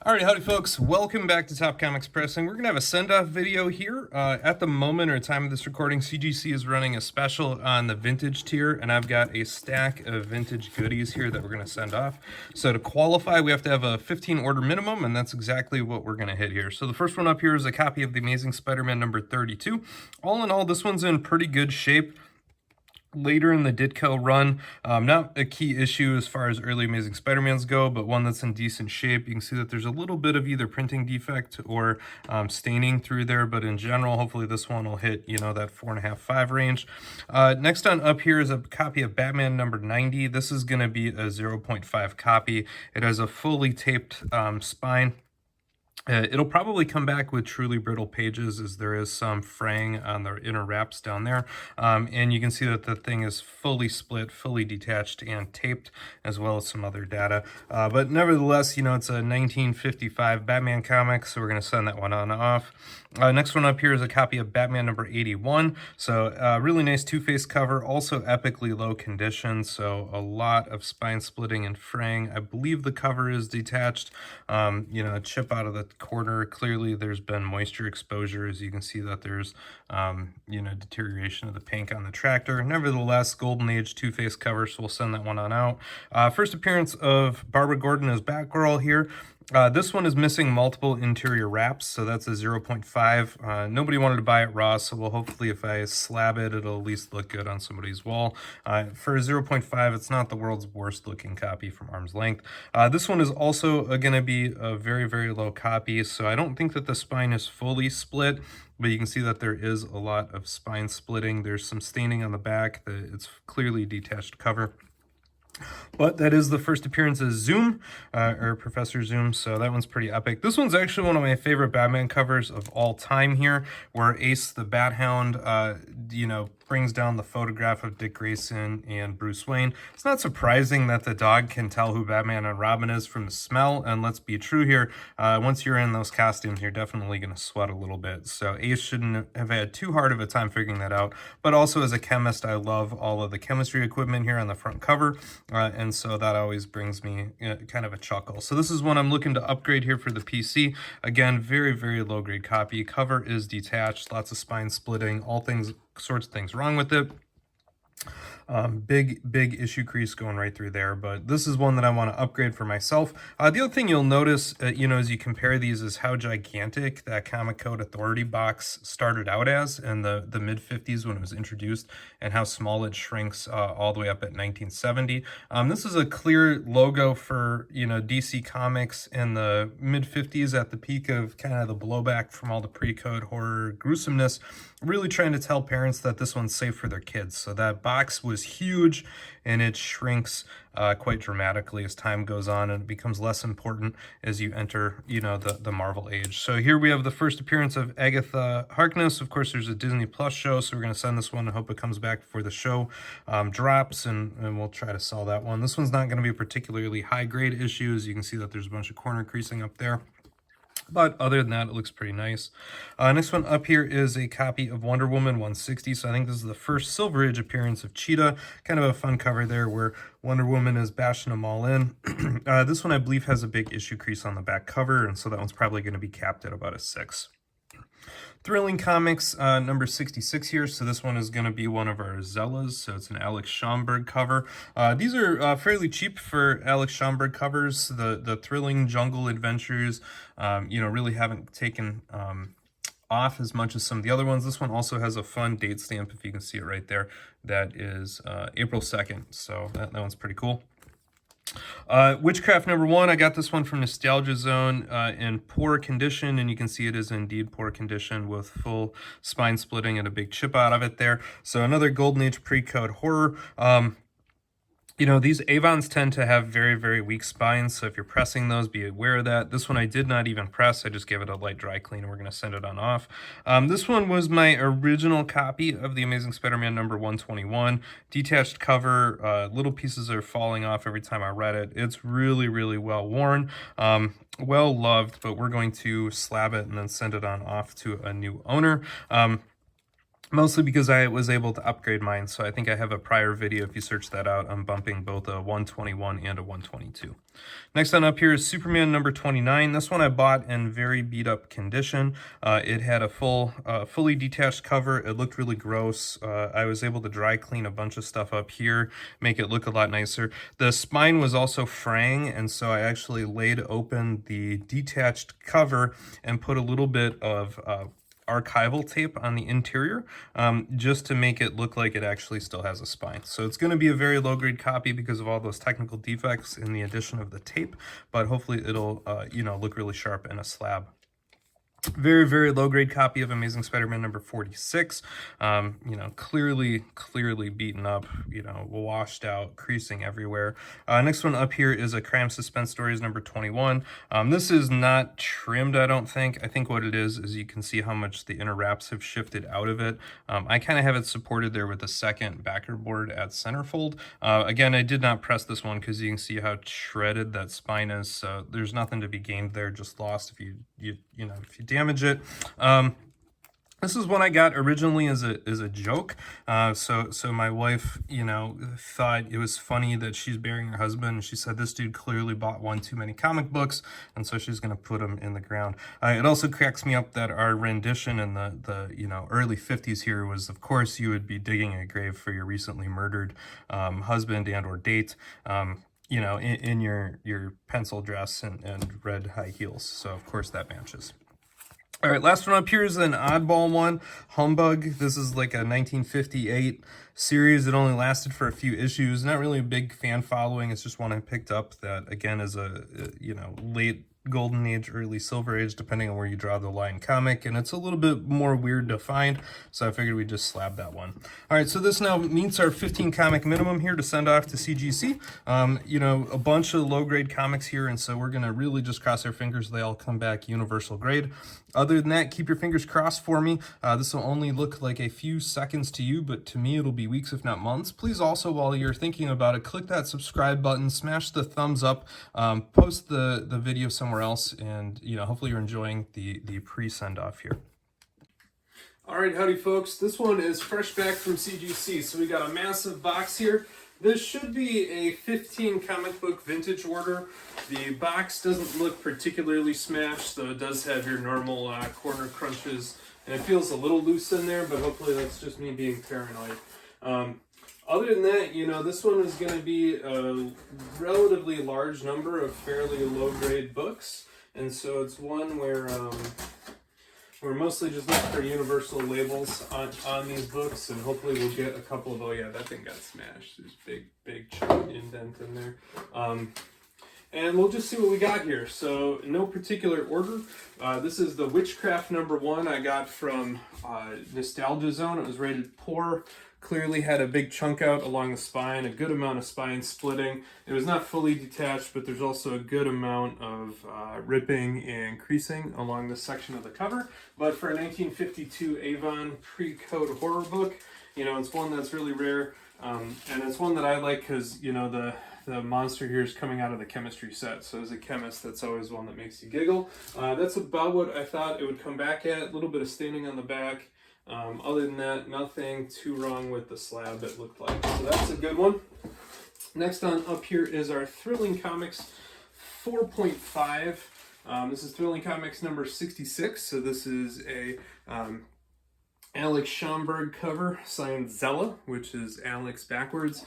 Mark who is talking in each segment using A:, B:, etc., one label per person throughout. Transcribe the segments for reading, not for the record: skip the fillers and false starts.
A: Alright, howdy folks, welcome back to Top Comics Pressing. We're going to have a send-off video here. At the moment, or time of this recording, CGC is running a special on the vintage tier, and I've got a stack of vintage goodies here that we're going to send off. So to qualify, we have to have a 15 order minimum, and that's exactly what we're going to hit here. So the first one up here is a copy of the Amazing Spider-Man number 32. All in all, this one's in pretty good shape. Later in the Ditko run, not a key issue as far as early Amazing Spider-Mans go, but one that's in decent shape. You can see that there's a little bit of either printing defect or staining through there, but in general, hopefully this one will hit, you know, that 4.5, 5 range. Next on up here is a copy of Batman number 90. This is going to be a 0.5 copy. It has a fully taped spine. It'll probably come back with truly brittle pages, as there is some fraying on the inner wraps down there. And you can see that the thing is fully split, fully detached, and taped, as well as some other data. But nevertheless, you know, it's a 1955 Batman comic, so we're going to send that one on off. Next one up here is a copy of Batman number 81. So really nice two-face cover, also epically low condition, so a lot of spine splitting and fraying. I believe the cover is detached, you know, a chip out of the corner. Clearly there's been moisture exposure, as you can see that there's you know, deterioration of the paint on the tractor. Nevertheless, Golden Age two-face cover, so we'll send that one on out. First appearance of Barbara Gordon as Batgirl here. This one is missing multiple interior wraps, so that's a 0.5. Nobody wanted to buy it raw, so we'll hopefully, if I slab it, it'll at least look good on somebody's wall. For a 0.5, it's not the world's worst looking copy from arm's length. This one is also going to be a very, very low copy, so I don't think that the spine is fully split, but you can see that there is a lot of spine splitting. There's some staining on the back. It's clearly detached cover. But that is the first appearance of Zoom, or Professor Zoom, so that one's pretty epic. This one's actually one of my favorite Batman covers of all time here, where Ace the Bat Hound, you know, brings down the photograph of Dick Grayson and Bruce Wayne. It's not surprising that the dog can tell who Batman and Robin is from the smell, and let's be true here, once you're in those costumes, you're definitely going to sweat a little bit. So Ace shouldn't have had too hard of a time figuring that out, but also as a chemist, I love all of the chemistry equipment here on the front cover. And so that always brings me kind of a chuckle. So this is one I'm looking to upgrade here for the PC. Again, very, very low grade copy. Cover is detached, lots of spine splitting, sorts of things wrong with it. Big issue crease going right through there, but this is one that I want to upgrade for myself. The other thing you'll notice, you know, as you compare these is how gigantic that Comic Code Authority box started out as in the mid-50s when it was introduced, and how small it shrinks all the way up at 1970. This is a clear logo for, you know, DC Comics in the mid-50s at the peak of kind of the blowback from all the pre-code horror gruesomeness, really trying to tell parents that this one's safe for their kids. So that box was huge, and it shrinks quite dramatically as time goes on, and it becomes less important as you enter, you know, the Marvel age. So here we have the first appearance of Agatha Harkness. Of course, there's a Disney Plus show, so we're going to send this one and hope it comes back before the show drops, and we'll try to sell that one. This one's not going to be a particularly high grade issue. As you can see that there's a bunch of corner creasing up there. But other than that, it looks pretty nice. Next one up here is a copy of Wonder Woman 160. So I think this is the first Silver Age appearance of Cheetah. Kind of a fun cover there where Wonder Woman is bashing them all in. This one I believe has a big issue crease on the back cover, and so that one's probably going to be capped at about a 6. Thrilling Comics number 66 here. So this one is going to be one of our Zellas. So it's an Alex Schomburg cover. These are fairly cheap for Alex Schomburg covers. The Thrilling Jungle Adventures, you know, really haven't taken off as much as some of the other ones. This one also has a fun date stamp, if you can see it right there. That is April 2nd. So that one's pretty cool. Witchcraft number 1, I got this one from Nostalgia Zone in poor condition, and you can see it is indeed poor condition with full spine splitting and a big chip out of it there. So another Golden Age pre-code horror. You know, these Avons tend to have very, very weak spines, so if you're pressing those, be aware of that. This one I did not even press. I just gave it a light dry clean, and we're going to send it on off. This one was my original copy of the Amazing Spider-Man number 121. Detached cover, little pieces are falling off every time I read it. It's really, really well worn. Well loved, but we're going to slab it and then send it on off to a new owner. Mostly because I was able to upgrade mine, so I think I have a prior video, if you search that out, I'm bumping both a 121 and a 122. Next on up here is Superman number 29. This one I bought in very beat up condition. It had a fully detached cover. It looked really gross. I was able to dry clean a bunch of stuff up here, make it look a lot nicer. The spine was also fraying, and so I actually laid open the detached cover and put a little bit of archival tape on the interior, just to make it look like it actually still has a spine. So it's going to be a very low grade copy because of all those technical defects in the addition of the tape, but hopefully it'll look really sharp in a slab. Very, very low grade copy of Amazing Spider-Man number 46. Clearly beaten up, washed out, creasing everywhere. Next one up here is a Crime Suspense Stories number 21. This is not trimmed, I don't think. I think what it is you can see how much the inner wraps have shifted out of it. I kind of have it supported there with a second backer board at centerfold. Again, I did not press this one because you can see how shredded that spine is. So there's nothing to be gained there, just lost if you damage it. This is one I got originally as a joke. So my wife, thought it was funny that she's burying her husband. She said this dude clearly bought one too many comic books, and so she's gonna put him in the ground. It also cracks me up that our rendition in the early 50s here was, of course, you would be digging a grave for your recently murdered husband and or date. In your pencil dress and red high heels. So of course that matches. All right, last one up here is an oddball one, Humbug. This is like a 1958 series. It only lasted for a few issues. Not really a big fan following. It's just one I picked up that, again, is a late Golden Age, early Silver Age, depending on where you draw the line comic, and it's a little bit more weird to find, so I figured we'd just slab that one. All right, so this now meets our 15 comic minimum here to send off to CGC. A bunch of low-grade comics here, and so we're going to really just cross our fingers they all come back universal grade. Other than that, keep your fingers crossed for me. This will only look like a few seconds to you, but to me it'll be weeks, if not months. Please also, while you're thinking about it, click that subscribe button, smash the thumbs up, post the video somewhere else, and hopefully you're enjoying the pre-send off here. All right, howdy folks. This one is fresh back from CGC. So we got a massive box here. This should be a 15 comic book vintage order. The box doesn't look particularly smashed, though it does have your normal corner crunches, and it feels a little loose in there, but hopefully that's just me being paranoid. Other than that, this one is going to be a relatively large number of fairly low-grade books, and so it's one where we're mostly just looking for universal labels on these books, and hopefully we'll get a couple of, oh yeah, that thing got smashed. There's big chunk indent in there. And we'll just see what we got here. So no particular order. This is the Witchcraft number 1 I got from Nostalgia Zone. It was rated poor. Clearly had a big chunk out along the spine, a good amount of spine splitting. It was not fully detached, but there's also a good amount of ripping and creasing along this section of the cover. But for a 1952 Avon pre-code horror book, it's one that's really rare. And it's one that I like because, the monster here is coming out of the chemistry set. So as a chemist, that's always one that makes you giggle. That's about what I thought it would come back at. A little bit of staining on the back. Other than that, nothing too wrong with the slab, it looked like. So that's a good one. Next on up here is our Thrilling Comics 4.5. This is Thrilling Comics number 66. So this is a Alex Schomburg cover, signed Zella, which is Alex backwards.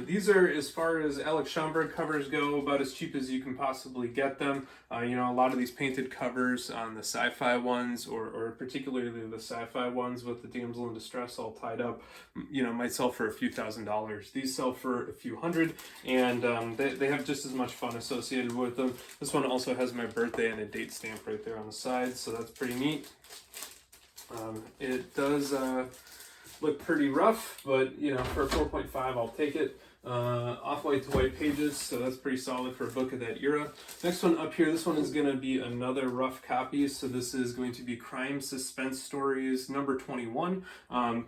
A: These are, as far as Alex Schomburg covers go, about as cheap as you can possibly get them. A lot of these painted covers on the sci-fi ones, or particularly the sci-fi ones with the damsel in distress all tied up, might sell for a few $1,000s. These sell for a few hundred, and they have just as much fun associated with them. This one also has my birthday and a date stamp right there on the side, so that's pretty neat. It does look pretty rough, but for a 4.5 I'll take it. Off-white to white pages, so that's pretty solid for a book of that era. Next one up here, this one is going to be another rough copy, so this is going to be Crime Suspense Stories number 21.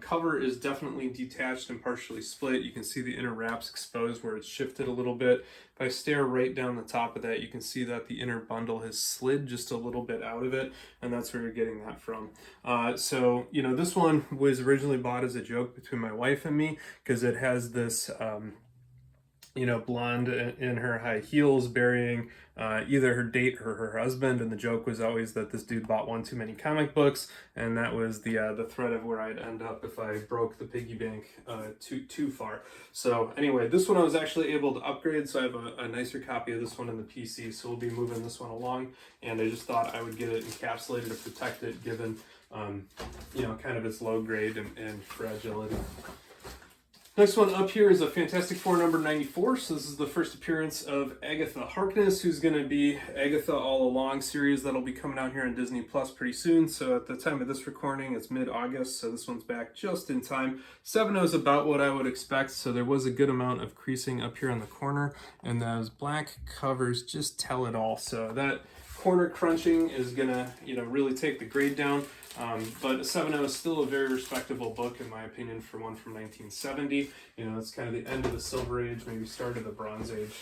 A: Cover is definitely detached and partially split. You can see the inner wraps exposed where it's shifted a little bit. If I stare right down the top of that, you can see that the inner bundle has slid just a little bit out of it, and that's where you're getting that from. So, you know, this one was originally bought as a joke between my wife and me, because it has this you know, blonde in her high heels burying either her date or her husband, and the joke was always that this dude bought one too many comic books, and that was the threat of where I'd end up if I broke the piggy bank too far. So anyway, this one I was actually able to upgrade, so I have a nicer copy of this one in the PC, so we'll be moving this one along, and I just thought I would get it encapsulated to protect it, given you know, kind of its low grade and fragility. Next one up here is a Fantastic Four number 94. So this is the first appearance of Agatha Harkness, who's going to be Agatha All Along series that'll be coming out here on Disney Plus pretty soon. So at the time of this recording, it's mid-August, so this one's back just in time. 7.0 is about what I would expect, so there was a good amount of creasing up here in the corner, and those black covers just tell it all. So that corner crunching is gonna, you know, really take the grade down. But 7.0 is still a very respectable book, in my opinion, for one from 1970. You know, it's kind of the end of the Silver Age, maybe start of the Bronze Age.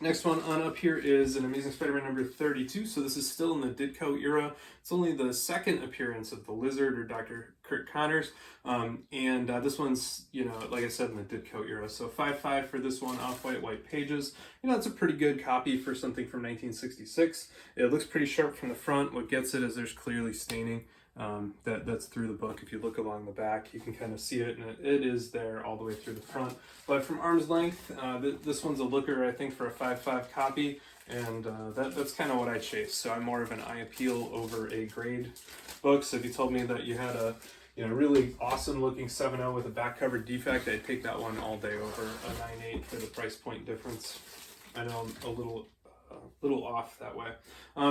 A: Next one on up here is an Amazing Spider-Man number 32. So this is still in the Ditko era. It's only the second appearance of the Lizard, or Dr. Kurt Connors. This one's, you know, like I said, in the Ditko era. So 5.5 for this one, off-white, white pages. You know, it's a pretty good copy for something from 1966. It looks pretty sharp from the front. What gets it is there's clearly staining. That's through the book. If you look along the back, you can kind of see it, and it is there all the way through the front. But from arm's length, this one's a looker, I think, for a 5.5 copy, and that's kind of what I chase. So I'm more of an eye appeal over a grade book. So if you told me that you had a, you know, really awesome looking 7.0 with a back cover defect, I'd take that one all day over a 9.8 for the price point difference. I know I'm a little off that way.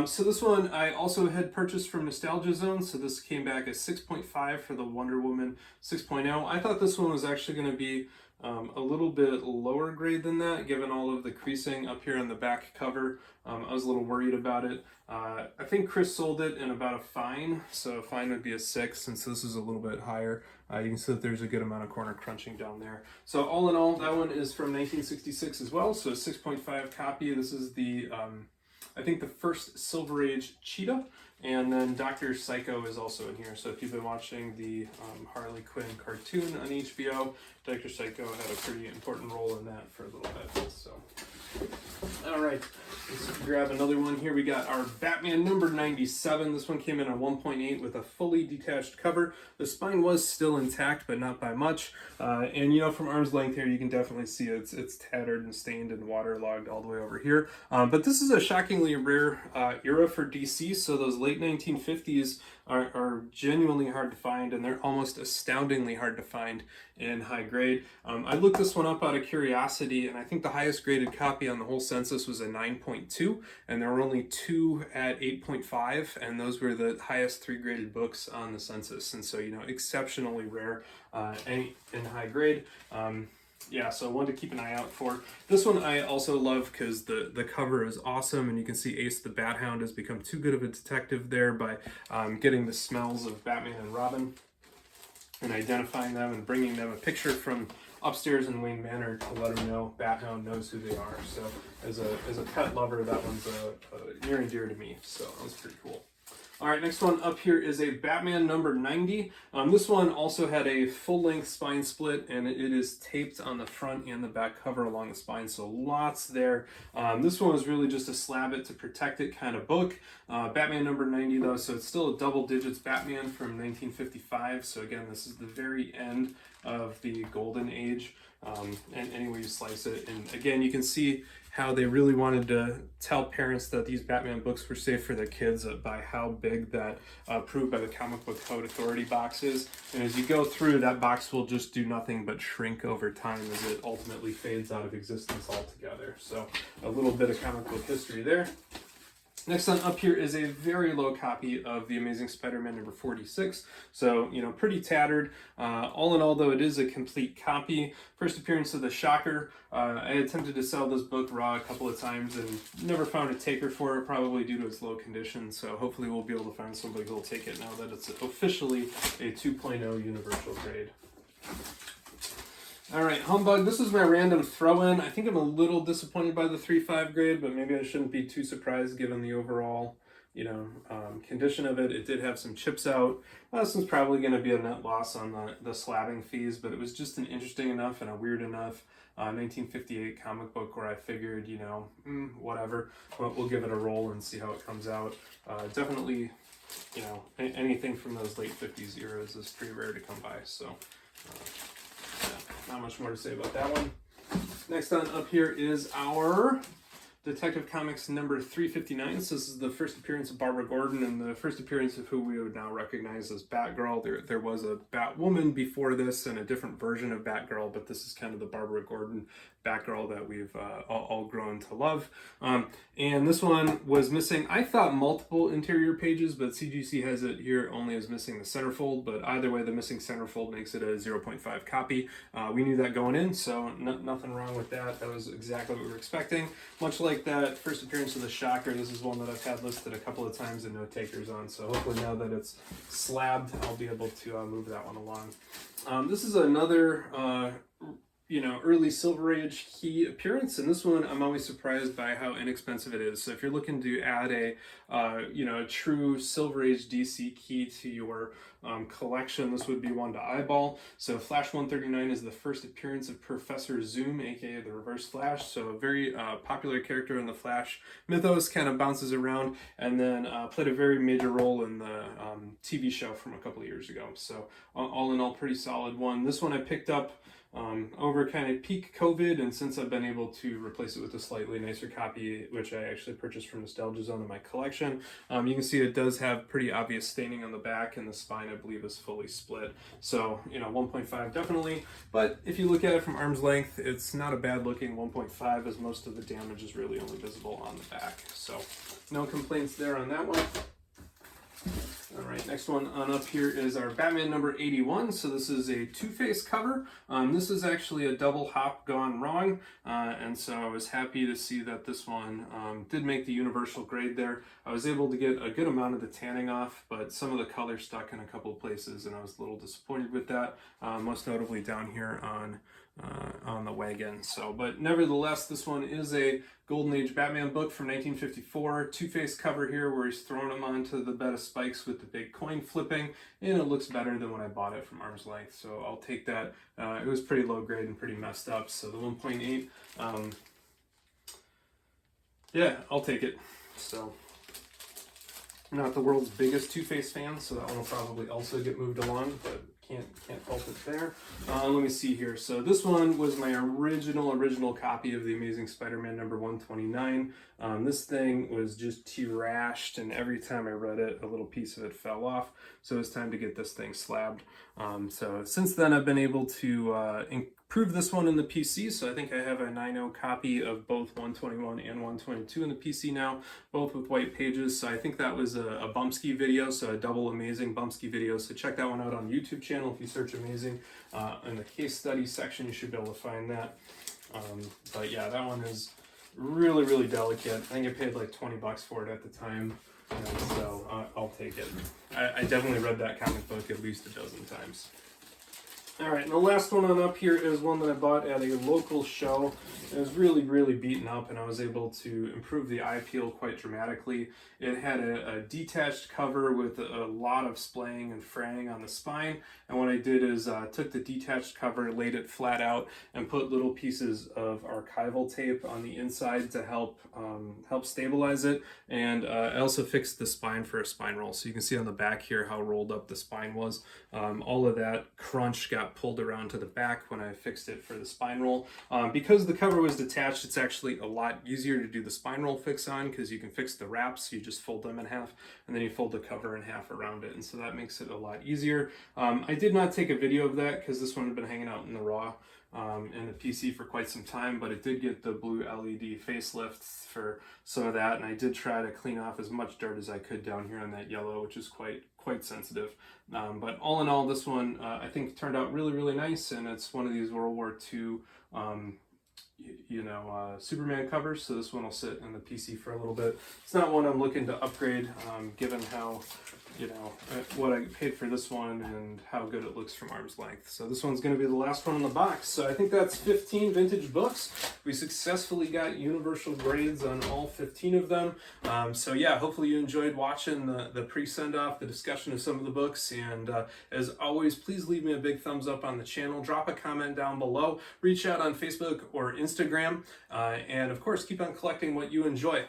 A: So this one I also had purchased from Nostalgia Zone, so this came back as 6.5 for the Wonder Woman 6.0. I thought this one was actually going to be a little bit lower grade than that, given all of the creasing up here on the back cover. I was a little worried about it. I think Chris sold it in about a fine, so a fine would be a 6, since this is a little bit higher. You can see that there's a good amount of corner crunching down there. So all in all, that one is from 1966 as well, so a 6.5 copy. This is the, I think, the first Silver Age Cheetah, and then Dr. Psycho is also in here. So if you've been watching the Harley Quinn cartoon on HBO, Dr. Psycho had a pretty important role in that for a little bit. So, all right, let's grab another one here. We got our Batman number 97. This one came in at 1.8 with a fully detached cover. The spine was still intact, but not by much. And you know, from arm's length here, you can definitely see it's tattered and stained and waterlogged all the way over here. But this is a shockingly rare era for DC. So those late 1950s are genuinely hard to find, and they're almost astoundingly hard to find in high grade. I looked this one up out of curiosity, and I think the highest graded copy on the whole census was a 9.2, and there were only 2 at 8.5, and those were the highest 3 graded books on the census. And so, you know, exceptionally rare in high grade. Yeah, so one to keep an eye out for. This one I also love because the cover is awesome, and you can see Ace the Bat Hound has become too good of a detective there by getting the smells of Batman and Robin and identifying them and bringing them a picture from upstairs in Wayne Manor to let them know Bat Hound knows who they are. So as a pet lover, that one's near and dear to me, so that was pretty cool. All right, next one up here is a Batman number 90. This one also had a full-length spine split, and it is taped on the front and the back cover along the spine, so lots there. This one was really just a slab it to protect it kind of book. Batman number 90 though, so it's still a double digits Batman from 1955. So again, this is the very end of the Golden Age, and any way you slice it. And again, you can see how they really wanted to tell parents that these Batman books were safe for their kids by how big that approved by the Comic Book Code Authority box is. And as you go through, that box will just do nothing but shrink over time as it ultimately fades out of existence altogether. So a little bit of comic book history there. Next one up here is a very low copy of the Amazing Spider-Man number 46. So, you know, pretty tattered. All in all, though, it is a complete copy. First appearance of the Shocker. I attempted to sell this book raw a couple of times and never found a taker for it, probably due to its low condition. So hopefully we'll be able to find somebody who will take it now that it's officially a 2.0 universal grade. All right, Humbug, this is my random throw-in. I think I'm a little disappointed by the 3.5 grade, but maybe I shouldn't be too surprised given the overall, condition of it. It did have some chips out. This was probably going to be a net loss on the slabbing fees, but it was just an interesting enough and a weird enough 1958 comic book where I figured, whatever, but we'll give it a roll and see how it comes out. Definitely, anything from those late 50s eras is pretty rare to come by, so not much more to say about that one. Next on up here is our Detective Comics number 359. So this is the first appearance of Barbara Gordon and the first appearance of who we would now recognize as Batgirl. There was a Batwoman before this and a different version of Batgirl, but this is kind of the Barbara Gordon Batgirl that we've all grown to love. And this one was missing, I thought, multiple interior pages, but CGC has it here only as missing the centerfold. But either way, the missing centerfold makes it a 0.5 copy. We knew that going in, so nothing wrong with that. That was exactly what we were expecting. Much like that first appearance of the Shocker, this is one that I've had listed a couple of times and no takers on. So hopefully now that it's slabbed, I'll be able to move that one along. This is another early Silver Age key appearance, and this one I'm always surprised by how inexpensive it is. So if you're looking to add a true Silver Age DC key to your collection, this would be one to eyeball. So Flash 139 is the first appearance of Professor Zoom, aka the Reverse Flash. So a very popular character in the Flash mythos, kind of bounces around, and then played a very major role in the TV show from a couple of years ago. So all in all, pretty solid one. This one I picked up over kind of peak COVID, and since I've been able to replace it with a slightly nicer copy, which I actually purchased from Nostalgia Zone in my collection, you can see it does have pretty obvious staining on the back, and the spine, I believe, is fully split. So, 1.5 definitely, but if you look at it from arm's length, it's not a bad looking 1.5, as most of the damage is really only visible on the back. So, no complaints there on that one. All right, next one on up here is our Batman number 81. So this is a Two-Face cover. This is actually a double hop gone wrong, and so I was happy to see that this one did make the universal grade there. I was able to get a good amount of the tanning off, but some of the color stuck in a couple of places, and I was a little disappointed with that, most notably down here on the wagon. So, but nevertheless, this one is a Golden Age Batman book from 1954. Two-Face cover here where he's throwing them onto the bed of spikes with the big coin flipping, and it looks better than when I bought it from arm's length, so I'll take that. It was pretty low grade and pretty messed up, so the 1.8, yeah, I'll take it. So, I'm not the world's biggest Two-Face fan, so that one will probably also get moved along, but can't fault it there. Let me see here. So this one was my original copy of the Amazing Spider-Man number 129. This thing was just trashed, and every time I read it, a little piece of it fell off. So it's time to get this thing slabbed. So since then, I've been able to improve this one in the PC. So I think I have a 9.0 copy of both 121 and 122 in the PC now, both with white pages. So I think that was a Bumsky video, so a double Amazing Bumsky video. So check that one out on YouTube channel. If you search Amazing in the case study section, you should be able to find that. But yeah, that one is really delicate. I think I paid like 20 bucks for it at the time, and so I'll take it. I definitely read that comic book at least a dozen times. All right, and the last one on up here is one that I bought at a local show. It was really beaten up, and I was able to improve the eye peel quite dramatically. It had a detached cover with a lot of splaying and fraying on the spine, and what I did is took the detached cover, laid it flat out, and put little pieces of archival tape on the inside to help stabilize it, and I also fixed the spine for a spine roll. So you can see on the back here how rolled up the spine was. All of that crunch got pulled around to the back when I fixed it for the spine roll. Because the cover was detached, it's actually a lot easier to do the spine roll fix on, because you can fix the wraps. You just fold them in half, and then you fold the cover in half around it, and so that makes it a lot easier. I did not take a video of that because this one had been hanging out in the raw in the PC for quite some time, but it did get the blue LED facelift for some of that, and I did try to clean off as much dirt as I could down here on that yellow, which is quite sensitive. But all in all, this one I think turned out really nice, and it's one of these World War II Superman covers, so this one will sit in the PC for a little bit. It's not one I'm looking to upgrade, given how you know, what I paid for this one and how good it looks from arm's length. So this one's going to be the last one in the box. So I think that's 15 vintage books. We successfully got universal grades on all 15 of them. So yeah, hopefully you enjoyed watching the pre-send off, the discussion of some of the books. And as always, please leave me a big thumbs up on the channel. Drop a comment down below. Reach out on Facebook or Instagram. And of course, keep on collecting what you enjoy.